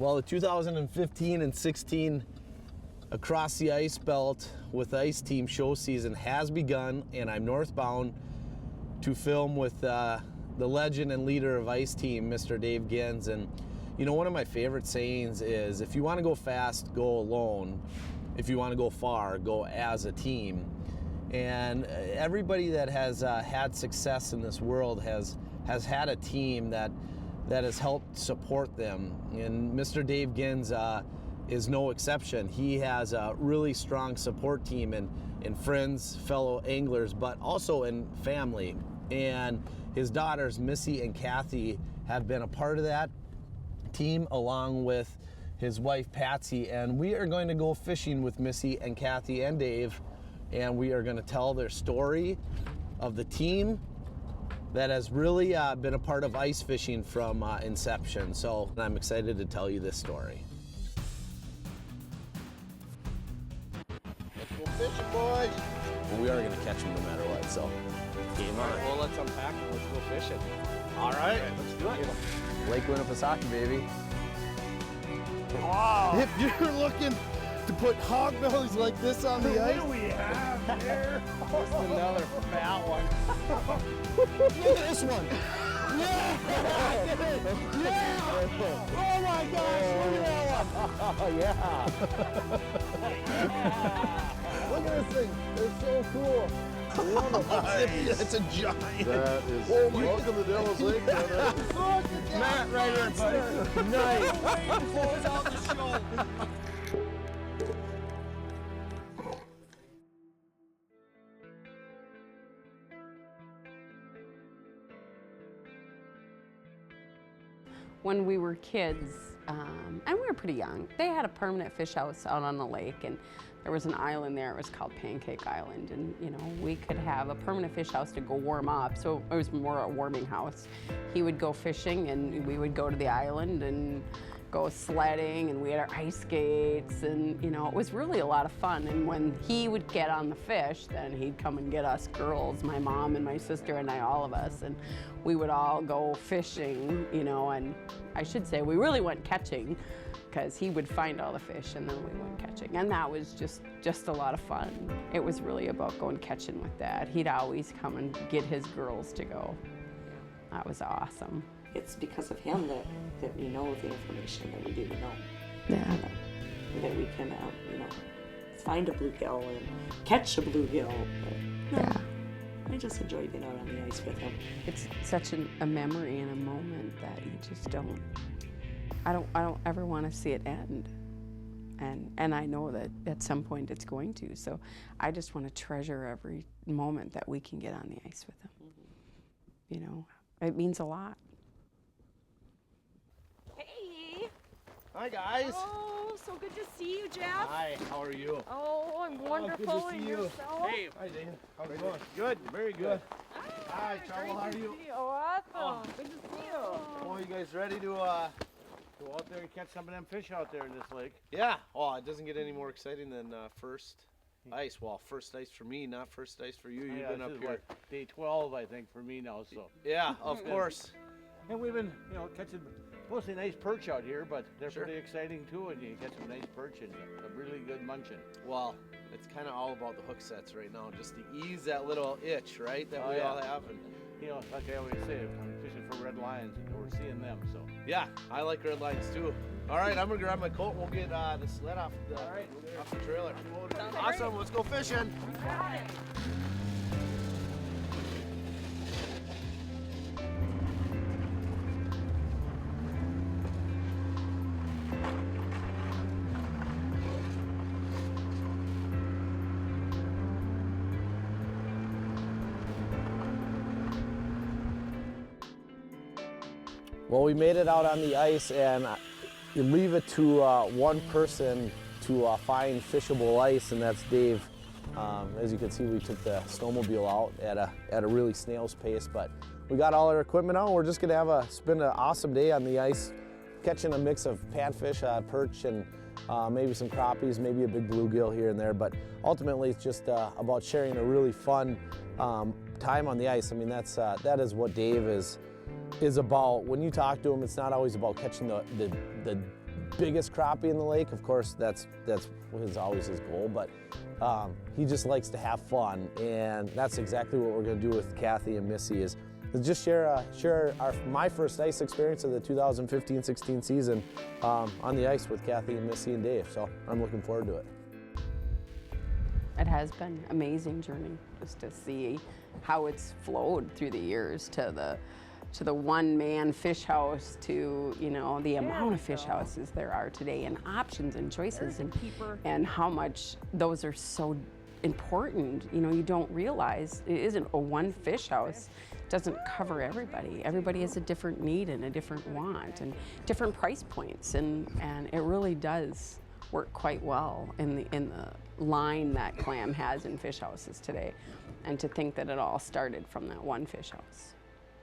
Well, the 2015 and 16 Across the Ice Belt with Ice Team show season has begun, and I'm northbound to film with the legend and leader of Ice Team, Mr. Dave Genz. And you know, one of my favorite sayings is, if you want to go fast, go alone. If you want to go far, go as a team. And everybody that has had success in this world has had a team that has helped support them. And Mr. Dave Genz is no exception. He has a really strong support team in friends, fellow anglers, but also in family. And his daughters, Missy and Kathy, have been a part of that team along with his wife, Patsy. And we are going to go fishing with Missy and Kathy and Dave, and we are going to tell their story of the team that has really been a part of ice fishing from inception. So I'm excited to tell you this story. Let's go fishing, boys. Well, we are going to catch them no matter what, so game on. Well, let's unpack and let's go fishing. All right, let's do it. Lake Winnipesaukee, baby. Wow. If you're looking to put hog bellies like this on the ice, What do we have there? Just another fat one. look at this one. Yeah! Yeah! Oh my gosh, look at that one. Yeah. Look at this thing. It's so cool. Nice. That's a giant. That is, welcome to Devils Lake. Matt right here, buddy. Nice. Close out the show. When we were kids, and we were pretty young, they had a permanent fish house out on the lake, and there was an island there. It was called Pancake Island, and you know, we could have a permanent fish house to go warm up, so it was more a warming house. He would go fishing, and we would go to the island and go sledding, and we had our ice skates, and you know, it was really a lot of fun. And when he would get on the fish, then he'd come and get us girls, my mom and my sister and I, all of us, and we would all go fishing, you know. And I should say we really went catching, because he would find all the fish and then we went catching, and that was just a lot of fun. It was really about going catching with Dad. He'd always come and get his girls to go. That was awesome. It's because of him that we know the information that we didn't know. Yeah. That we can, you know, find a bluegill and catch a bluegill. Yeah. I just enjoy being out on the ice with him. It's such a memory and a moment that you just don't, I don't ever want to see it end. And I know that at some point it's going to, so I just want to treasure every moment that we can get on the ice with him. Mm-hmm. You know, it means a lot. Hey! Hi, guys. Oh, so good to see you, Jeff. Hi, how are you? Oh, I'm wonderful. And yourself? Hey, Hi, Dave. How's it going? good, very good. Hi, Charlie, how are you? Awesome. Good to see you. Oh, you guys ready to, Go out there and catch some of them fish out there in this lake. yeah. Oh, it doesn't get any more exciting than first ice. Well, first ice for me, not first ice for you. You've Yeah, been this up is here. what, day 12, I think, for me now. So, Yeah, of course. and we've been, you know, catching mostly nice perch out here, but they're Sure. pretty exciting too. And you get some nice perch and a really good munching. Well, it's kind of all about the hook sets right now, just to ease that little itch, right, that Oh, we yeah. all have. And You know, like I always say, I'm fishing for red lions, and we're seeing them. So, yeah, I like red lines too. All right, I'm gonna grab my coat and we'll get the sled off the, off the trailer. Awesome, let's go fishing. Well, we made it out on the ice, and you leave it to one person to find fishable ice, and that's Dave. As you can see, we took the snowmobile out at a really snail's pace, but we got all our equipment out. We're just gonna spend an awesome day on the ice, catching a mix of panfish, perch, and maybe some crappies, maybe a big bluegill here and there. But ultimately, it's just about sharing a really fun time on the ice. I mean, that is what Dave is about. When you talk to him, it's not always about catching the biggest crappie in the lake. Of course, that's always his goal, but he just likes to have fun, and that's exactly what we're going to do with Kathy and Missy is just share my first ice experience of the 2015-16 season on the ice with Kathy and Missy and Dave. So I'm looking forward to it. It has been an amazing journey just to see how it's flowed through the years to the one-man fish house to, you know, the amount of fish houses there are today and options and choices and how much those are so important. You know, you don't realize it isn't a one fish house. It doesn't cover everybody. Everybody has a different need and a different want and different price points, and it really does work quite well in the line that Clam has in fish houses today. And to think that it all started from that one fish house.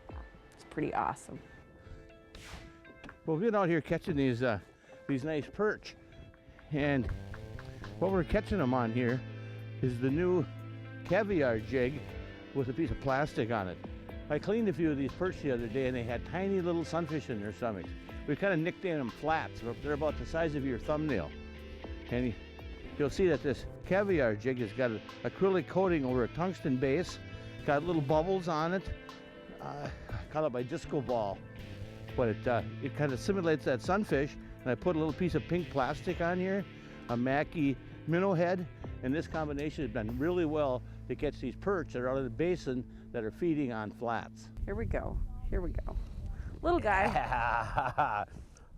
It's pretty awesome. Well, we've been out here catching these nice perch, and what we're catching them on here is the new caviar jig with a piece of plastic on it. I cleaned a few of these perch the other day, and they had tiny little sunfish in their stomachs. We kind of nicknamed them flats. They're about the size of your thumbnail. And you'll see that this caviar jig has got an acrylic coating over a tungsten base, got little bubbles on it. I call it my disco ball, but it kind of simulates that sunfish. And I put a little piece of pink plastic on here, a Mackie minnow head, and this combination has done really well to catch these perch that are out of the basin that are feeding on flats. Here we go. Here we go. Little guy.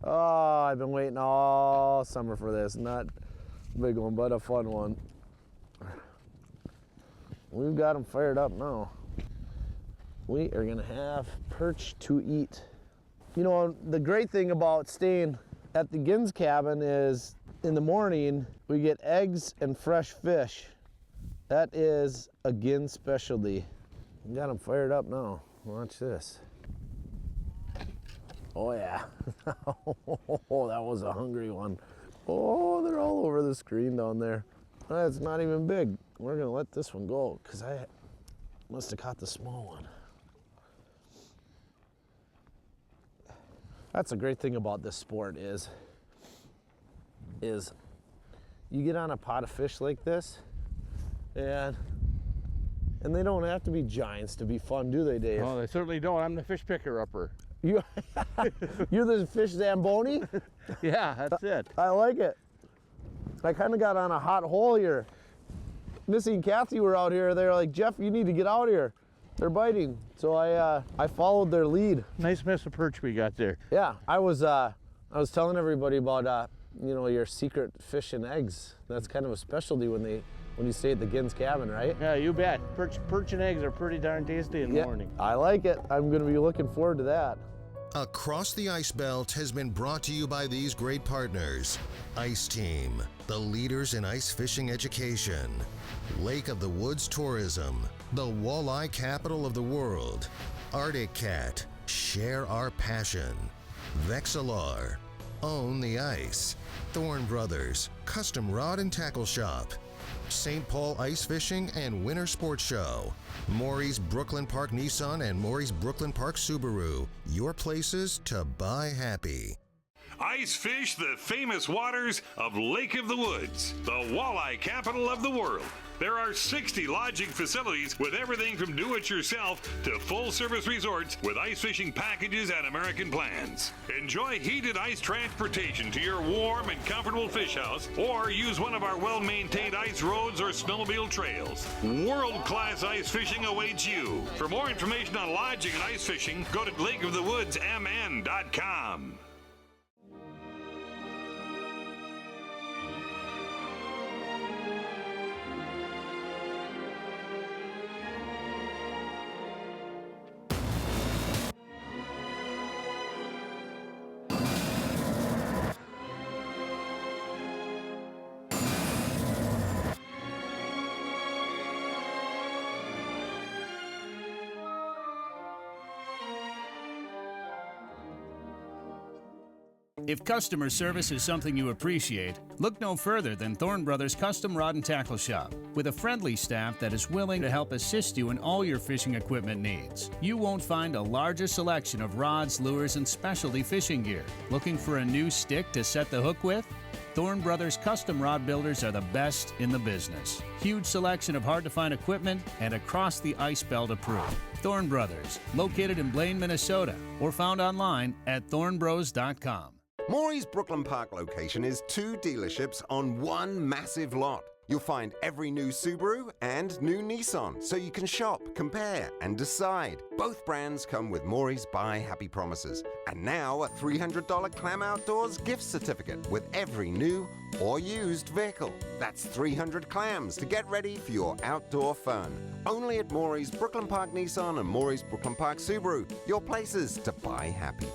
Oh, I've been waiting all summer for this. Not a big one, but a fun one. We've got them fired up now. We are gonna have perch to eat. You know, the great thing about staying at the Genz cabin is in the morning we get eggs and fresh fish. That is a Genz specialty. We got them fired up now. Watch this. Oh yeah. Oh, that was a hungry one. Oh, they're all over the screen down there. That's not even big. We're gonna let this one go because I must have caught the small one. That's a great thing about this sport is you get on a pot of fish like this, and they don't have to be giants to be fun, do they, Dave? Oh, they certainly don't. I'm the fish picker-upper. You're the fish Zamboni? Yeah, that's it. I like it. I kind of got on a hot hole here. Missy and Kathy were out here. They were like, Jeff, you need to get out here. They're biting. So I followed their lead. Nice mess of perch we got there. Yeah, I was telling everybody about you know, your secret fish and eggs. That's kind of a specialty when you stay at the Genz cabin, right? Yeah, you bet. Perch and eggs are pretty darn tasty in the morning. I like it. I'm going to be looking forward to that. Across the Ice Belt has been brought to you by these great partners. Ice Team, the leaders in ice fishing education. Lake of the Woods Tourism, the walleye capital of the world. Arctic Cat, share our passion. Vexilar, own the ice. Thorne Brothers, custom rod and tackle shop. St. Paul Ice Fishing and Winter Sports Show. Maury's Brooklyn Park Nissan and Maury's Brooklyn Park Subaru. Your places to buy happy. Ice fish the famous waters of Lake of the Woods, the walleye capital of the world. There are 60 lodging facilities with everything from do-it-yourself to full-service resorts with ice fishing packages and American plans. Enjoy heated ice transportation to your warm and comfortable fish house, or use one of our well-maintained ice roads or snowmobile trails. World-class ice fishing awaits you. For more information on lodging and ice fishing, go to lakeofthewoodsmn.com. If customer service is something you appreciate, look no further than Thorne Brothers Custom Rod and Tackle Shop. With a friendly staff that is willing to help assist you in all your fishing equipment needs. You won't find a larger selection of rods, lures, and specialty fishing gear. Looking for a new stick to set the hook with? Thorne Brothers Custom Rod Builders are the best in the business. Huge selection of hard-to-find equipment and across the ice belt approved. Thorne Brothers, located in Blaine, Minnesota, or found online at thornbros.com. Maury's Brooklyn Park location is 2 dealerships on one massive lot. You'll find every new Subaru and new Nissan, so you can shop, compare, and decide. Both brands come with Maury's Buy Happy Promises. And now a $300 Clam Outdoors gift certificate with every new or used vehicle. That's 300 clams to get ready for your outdoor fun. Only at Maury's Brooklyn Park Nissan and Maury's Brooklyn Park Subaru. Your places to buy happy.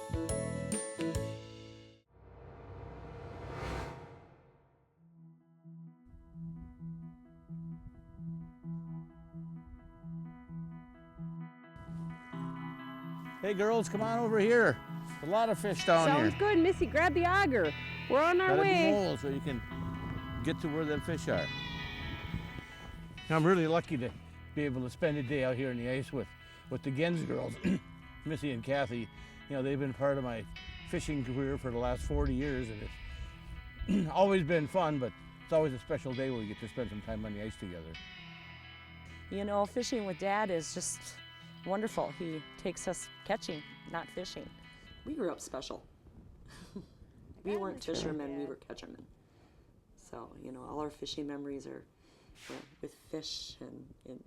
Hey girls, come on over here. There's a lot of fish down here. Sounds good, Missy. Grab the auger. We're on our Gotta way. be holes so you can get to where the fish are. I'm really lucky to be able to spend a day out here in the ice with the Genz Girls, Missy and Kathy. You know, they've been part of my fishing career for the last 40 years, and it's always been fun, but it's always a special day where we get to spend some time on the ice together. You know, fishing with Dad is just wonderful. He takes us catching, not fishing. We grew up special. We weren't fishermen, we were catchermen. So, you know, all our fishing memories are with fish and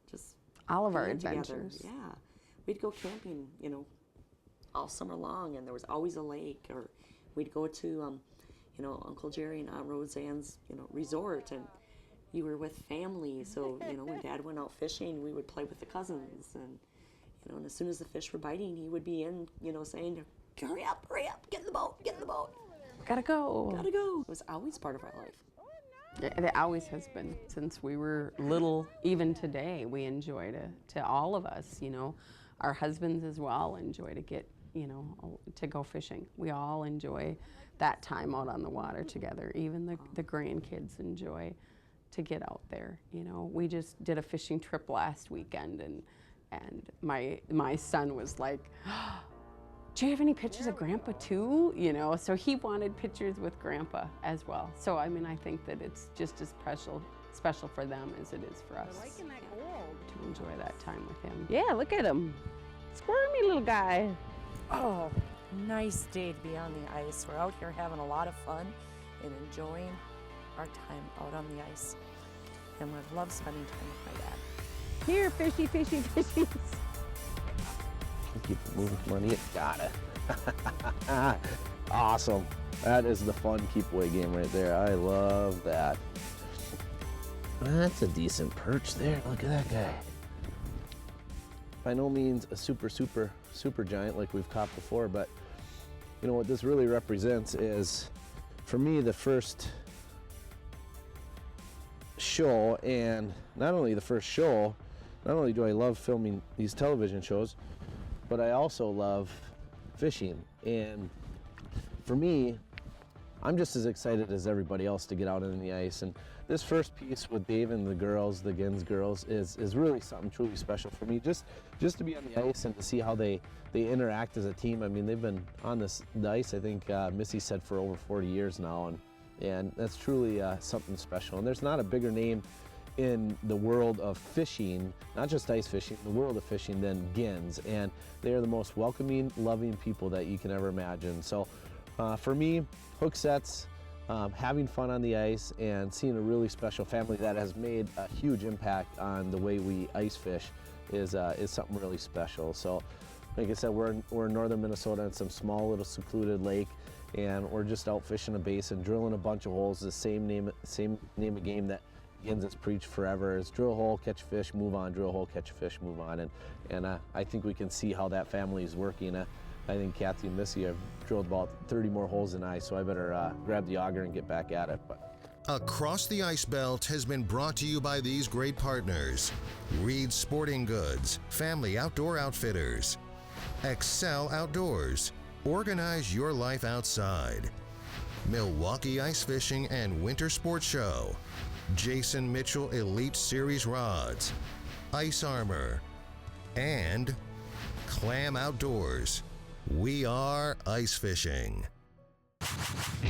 just all of our being together. adventures. Yeah. We'd go camping, you know, all summer long, and there was always a lake, or we'd go to, you know, Uncle Jerry and Aunt Roseanne's, you know, resort, and you were with family, so, you know, when Dad went out fishing, we would play with the cousins, and, you know, and as soon as the fish were biting, he would be in, you know, saying, hurry up, get in the boat, get in the boat. Gotta go. Gotta go. It was always part of our life. It always has been since we were little. Even today, we enjoy to all of us, you know, our husbands as well enjoy to get, you know, to go fishing. We all enjoy that time out on the water together. Even the grandkids enjoy to get out there. You know, we just did a fishing trip last weekend, and my son was like, do you have any pictures of Grandpa too? You know, so he wanted pictures with Grandpa as well. So I mean, I think that it's just as special for them as it is for us. Liking that gold. To enjoy that time with him. Yeah, look at him, squirmy little guy. Oh, nice day to be on the ice. We're out here having a lot of fun and enjoying our time out on the ice. And I love spending time with my dad. Here, fishy, fishy, fishy. Keep it moving, money. You gotta. Awesome. That is the fun keep away game right there. I love that. That's a decent perch there. Look at that guy. By no means a super giant like we've caught before, but you know what this really represents is, for me, the first show. And not only the first show, not only do I love filming these television shows, but I also love fishing. And for me, I'm just as excited as everybody else to get out on the ice. And this first piece with Dave and the girls, the Genz Girls, is really something truly special for me. Just to be on the ice and to see how they interact as a team. I mean, they've been on the ice, I think Missy said, for over 40 years now, and that's truly something special. And there's not a bigger name in the world of fishing, not just ice fishing, the world of fishing, than Genz. And they are the most welcoming, loving people that you can ever imagine. So for me, hook sets, having fun on the ice, and seeing a really special family that has made a huge impact on the way we ice fish is something really special. So like I said, we're in northern Minnesota in some small little secluded lake, and we're just out fishing a basin, drilling a bunch of holes, the same name of game that Genz has preached forever. Is drill a hole, catch a fish, move on, drill a hole, catch a fish, move on. And I think we can see how that family is working. I think Kathy and Missy have drilled about 30 more holes than I, so I better grab the auger and get back at it. But Across the Ice Belt has been brought to you by these great partners: Reed Sporting Goods, Family Outdoor Outfitters, Excel Outdoors, Organize your life outside. Milwaukee Ice Fishing and Winter Sports Show. Jason Mitchell Elite Series Rods. Ice Armor. And Clam Outdoors. We are ice fishing.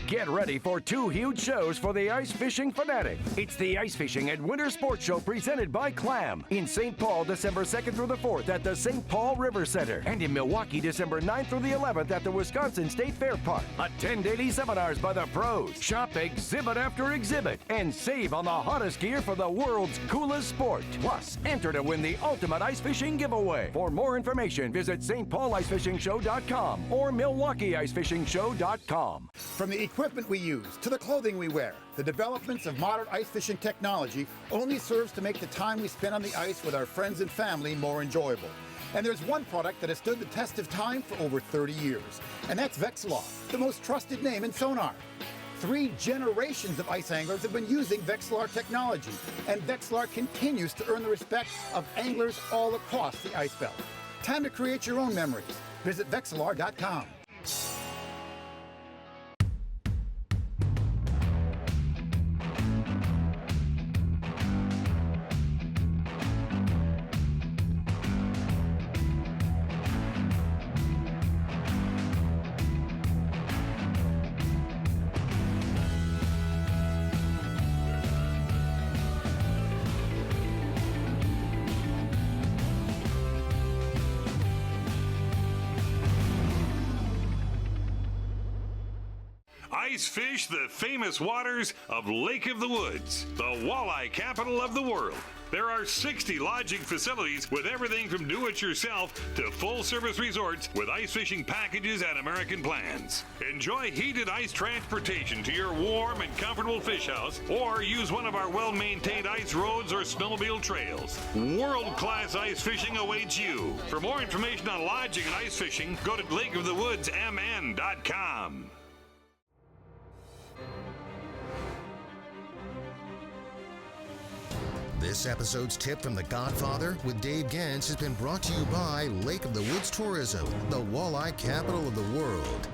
Get ready for 2 huge shows for the ice fishing fanatic. It's the Ice Fishing and Winter Sports Show presented by Clam in St. Paul, December 2nd through the 4th at the St. Paul River Center, and in Milwaukee, December 9th through the 11th at the Wisconsin State Fair Park. Attend daily seminars by the pros, shop exhibit after exhibit, and save on the hottest gear for the world's coolest sport. Plus, enter to win the ultimate ice fishing giveaway. For more information, visit stpaulicefishingshow.com or milwaukeeicefishingshow.com. From the equipment we use to the clothing we wear, the developments of modern ice fishing technology only serves to make the time we spend on the ice with our friends and family more enjoyable. And there's one product that has stood the test of time for over 30 years, and that's Vexilar, the most trusted name in sonar. 3 generations of ice anglers have been using Vexilar technology, and Vexilar continues to earn the respect of anglers all across the ice belt. Time to create your own memories. Visit Vexilar.com. Ice fish the famous waters of Lake of the Woods, the walleye capital of the world. There are 60 lodging facilities with everything from do-it-yourself to full-service resorts with ice fishing packages and American plans. Enjoy heated ice transportation to your warm and comfortable fish house, or use one of our well-maintained ice roads or snowmobile trails. World-class ice fishing awaits you. For more information on lodging and ice fishing, go to lakeofthewoodsmn.com. This episode's tip from The Godfather with Dave Genz has been brought to you by Lake of the Woods Tourism, the walleye capital of the world.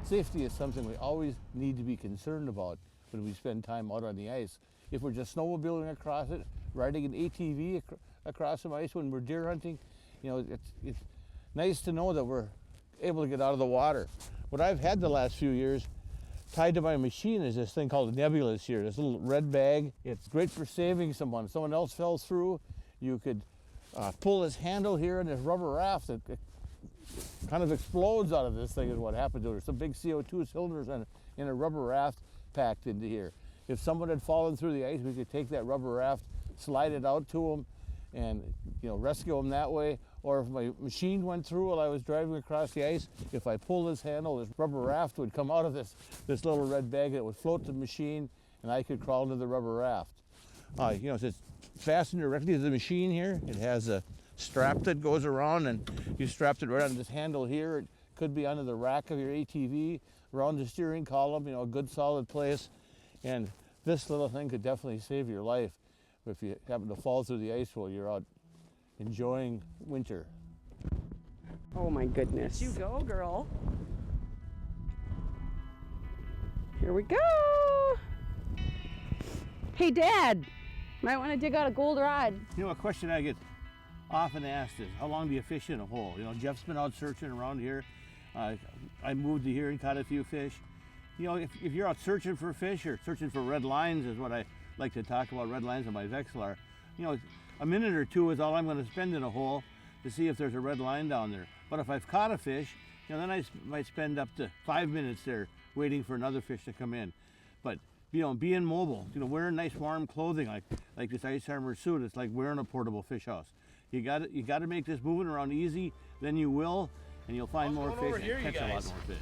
Safety is something we always need to be concerned about when we spend time out on the ice. If we're just snowmobiling across it, riding an ATV across some ice when we're deer hunting, you know, it's nice to know that we're able to get out of the water. What I've had the last few years tied to my machine is this thing called a nebulous here, this little red bag. It's great for saving someone. If someone else fell through, you could pull this handle here and this rubber raft. It kind of explodes out of this thing is what happened to it. There's some big CO2 cylinders in a rubber raft packed into here. If someone had fallen through the ice, we could take that rubber raft, slide it out to them, and rescue them that way. Or if my machine went through while I was driving across the ice, if I pull this handle, this rubber raft would come out of this little red bag that would float the machine, and I could crawl into the rubber raft. It's fastened directly to the machine here. It has a strap that goes around, and you strapped it right on this handle here. It could be under the rack of your ATV, around the steering column, a good solid place. And this little thing could definitely save your life if you happen to fall through the ice while you're out enjoying winter. Oh my goodness. You go, girl. Here we go. Hey, Dad. Might want to dig out a gold rod. A question I get often asked is, how long do you fish in a hole? Jeff's been out searching around here. I moved to here and caught a few fish. If you're out searching for fish or searching for red lines is what I like to talk about, red lines on my Vexilar. A minute or two is all I'm going to spend in a hole to see if there's a red line down there. But if I've caught a fish, then I might spend up to 5 minutes there waiting for another fish to come in. But being mobile, wearing nice warm clothing like this ice armor suit, it's like wearing a portable fish house. You got to make this moving around easy, then you will, and you'll find more fish and catch a lot more fish.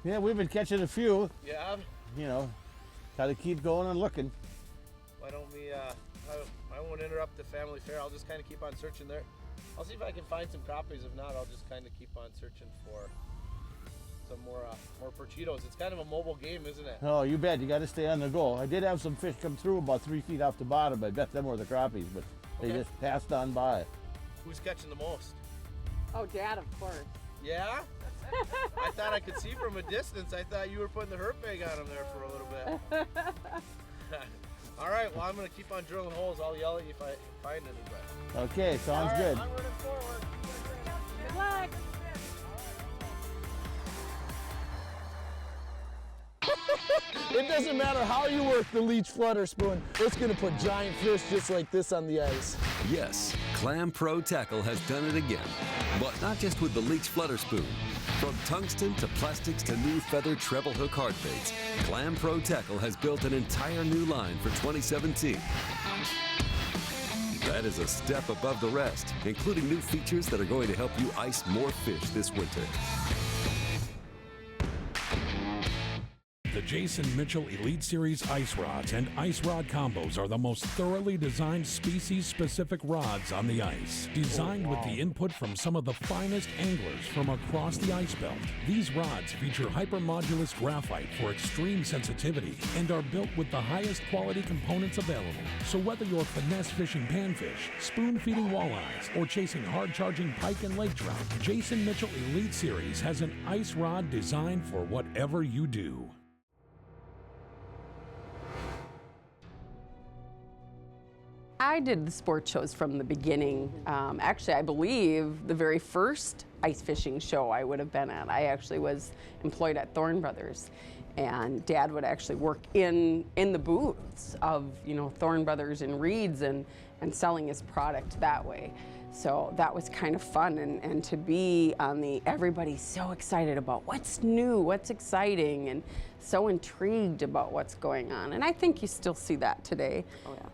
Yeah, we've been catching a few. Yeah. Got to keep going and looking. Why don't we, I won't interrupt the family fair. I'll just kind of keep on searching there. I'll see if I can find some crappies. If not, I'll just kind of keep on searching for some more perchitos. It's kind of a mobile game, isn't it? Oh, you bet. You got to stay on the go. I did have some fish come through about 3 feet off the bottom. I bet them were the crappies, but they just passed on by. Who's catching the most? Oh, Dad, of course. Yeah? I thought I could see from a distance. I thought you were putting the hurt bag on him there for a little bit. All right, well, I'm going to keep on drilling holes. I'll yell at you if I find anything. Okay, sounds good. I'm running forward. Good luck. It doesn't matter how you work the leech flutter spoon, it's gonna put giant fish just like this on the ice. Yes, Clam Pro Tackle has done it again. But not just with the leech flutter spoon. From tungsten to plastics to new feather treble hook hard baits, Clam Pro Tackle has built an entire new line for 2017. That is a step above the rest, including new features that are going to help you ice more fish this winter. The Jason Mitchell Elite Series ice rods and ice rod combos are the most thoroughly designed species-specific rods on the ice. Designed with the input from some of the finest anglers from across the ice belt, these rods feature hypermodulus graphite for extreme sensitivity and are built with the highest quality components available. So whether you're finesse fishing panfish, spoon-feeding walleyes, or chasing hard-charging pike and lake trout, Jason Mitchell Elite Series has an ice rod designed for whatever you do. I did the sports shows from the beginning. Actually, I believe the very first ice fishing show I would have been at, I actually was employed at Thorne Brothers. And Dad would actually work in the booths of, you know, Thorne Brothers and Reed's and selling his product that way. So that was kind of fun, and to be on the, everybody's so excited about what's new, what's exciting, and so intrigued about what's going on. And I think you still see that today. Oh yeah.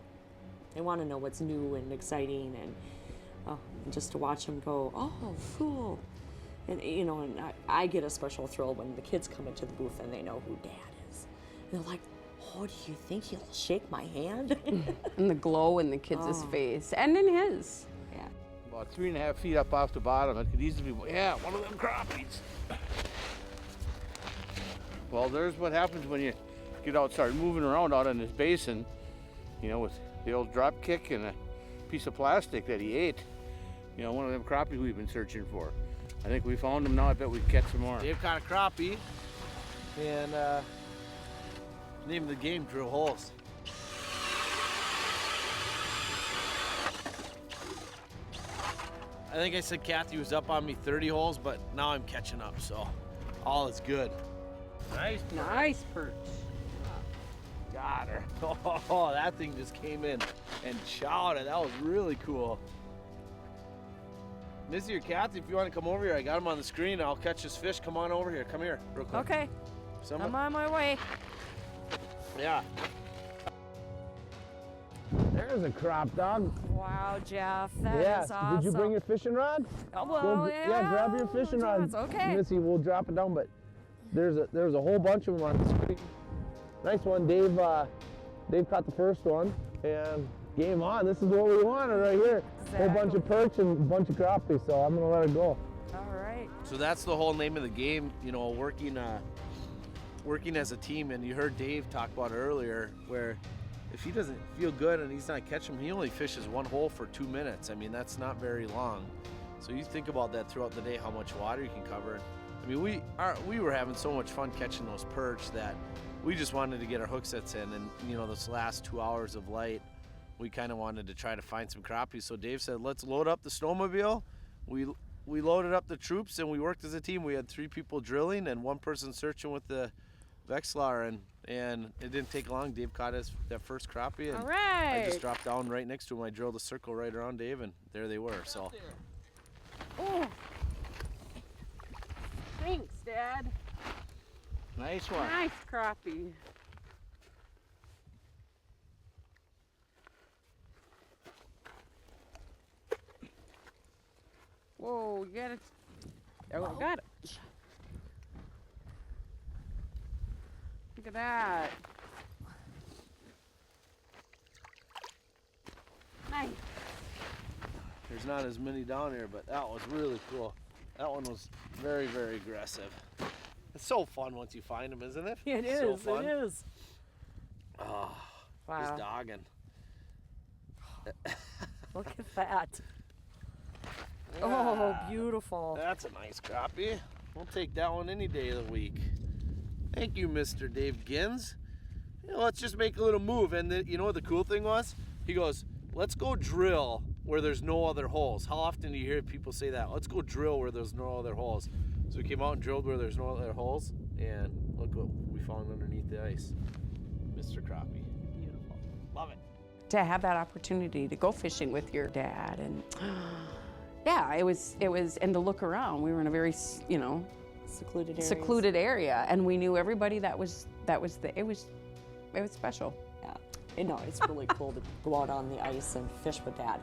They want to know what's new and exciting, and just to watch them go, oh, cool. And you know, and I get a special thrill when the kids come into the booth and they know who Dad is. And they're like, oh, do you think he'll shake my hand? And the glow in the kids' face, and in his. Yeah. About 3.5 feet up off the bottom, it could easily be, yeah, one of them crappies. Well, there's what happens when you get out, start moving around out in this basin, you know, with the old drop kick and a piece of plastic that he ate. You know, one of them crappies we've been searching for. I think we found them now. I bet we can catch some more. Dave caught a crappie, and name of the game, drill holes. I think I said Kathy was up on me 30 holes, but now I'm catching up, so all is good. Nice. Nice perch. Got her. Oh, that thing just came in and shouted. That was really cool. Missy or Kathy, if you want to come over here, I got him on the screen. I'll catch this fish. Come on over here. Come here, real quick. Okay. I'm on my way. Yeah. There's a crop, dog. Wow, Jeff, that is awesome. Did you bring your fishing rod? Oh, well, yeah, grab your fishing rod. Okay. Missy, we'll drop it down, but there's a whole bunch of them on the screen. Nice one, Dave. Dave caught the first one, and game on. This is what we wanted right here. Exactly. Whole bunch of perch and a bunch of crappie, so I'm gonna let it go. All right. So that's the whole name of the game, you know, working as a team. And you heard Dave talk about it earlier, where if he doesn't feel good and he's not catching them, he only fishes one hole for 2 minutes. I mean, that's not very long. So you think about that throughout the day, how much water you can cover. I mean, we were having so much fun catching those perch that we just wanted to get our hook sets in. And, you know, this last 2 hours of light, we kind of wanted to try to find some crappies. So Dave said, let's load up the snowmobile. We loaded up the troops and we worked as a team. We had 3 people drilling and 1 person searching with the Vexlar, and it didn't take long. Dave caught that first crappie, and all right. I just dropped down right next to him. I drilled a circle right around Dave, and there they were. So. Oh. Thanks, Dad. Nice one. Nice crappie. Whoa, you got it. Oh, I got it. Look at that. Nice. There's not as many down here, but that was really cool. That one was very, very aggressive. It's so fun once you find them, isn't it? It so is. fun. It is. Oh, Wow. just dogging. Look at that. Oh, beautiful. That's a nice crappie. We'll take that one any day of the week. Thank you, Mr. Dave Genz. Let's just make a little move. And you know what the cool thing was? He goes, let's go drill where there's no other holes. How often do you hear people say that? Let's go drill where there's no other holes. So we came out and drilled where there's no other holes, and look what we found underneath the ice. Mr. Crappie. Beautiful. Love it. To have that opportunity to go fishing with your dad, and yeah, it was, and to look around. We were in a very, secluded area, and we knew everybody it was special. Yeah, no, it's really cool to go out on the ice and fish with Dad.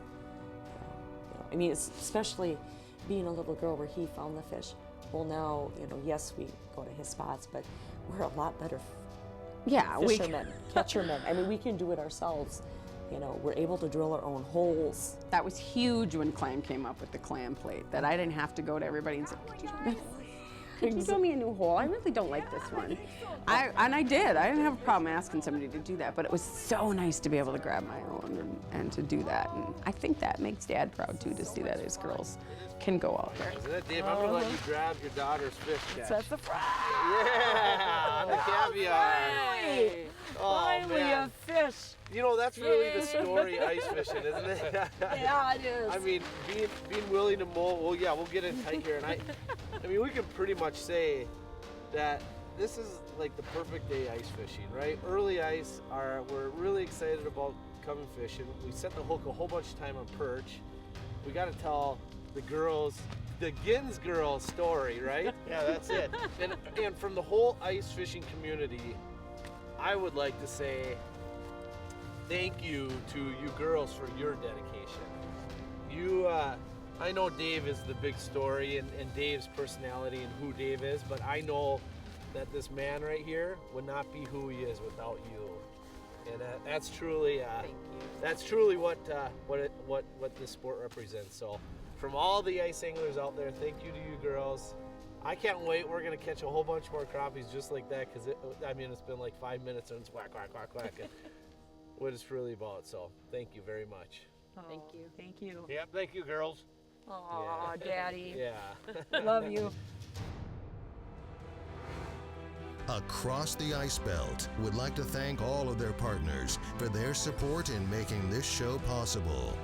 I mean, it's especially being a little girl where he found the fish. Well, now, yes, we go to his spots, but we're a lot better fishermen, catchermen. I mean, we can do it ourselves. We're able to drill our own holes. That was huge when Clam came up with the clam plate, that I didn't have to go to everybody and say, could you show me a new hole? I really don't like this one. I did. I didn't have a problem asking somebody to do that, but it was so nice to be able to grab my own and to do that. And I think that makes Dad proud too, to see that his girls can go out there. Isn't it, Dave? I'm gonna let you grab your daughter's fish catch. That's the fry. Yeah, on the caviar. Finally a fish. That's really the story ice fishing, isn't it? Yeah, it is. I mean, being willing to mold. Well, yeah, we'll get in tight here, and I mean, we can pretty much say that this is like the perfect day ice fishing, right? Early ice, we're really excited about coming fishing. We set the hook a whole bunch of time on perch. We got to tell the Genz Girls story, right? Yeah, that's it. And from the whole ice fishing community, I would like to say thank you to you girls for your dedication. I know Dave is the big story and Dave's personality and who Dave is, but I know that this man right here would not be who he is without you. And that's truly what this sport represents. So from all the ice anglers out there, thank you to you girls. I can't wait. We're going to catch a whole bunch more crappies just like that, because it's been like 5 minutes and it's whack, whack, whack, whack. What it's really about. So thank you very much. Thank you. Thank you. Yep, thank you, girls. Aw, Daddy. Yeah. Love you. Across the Ice Belt would like to thank all of their partners for their support in making this show possible.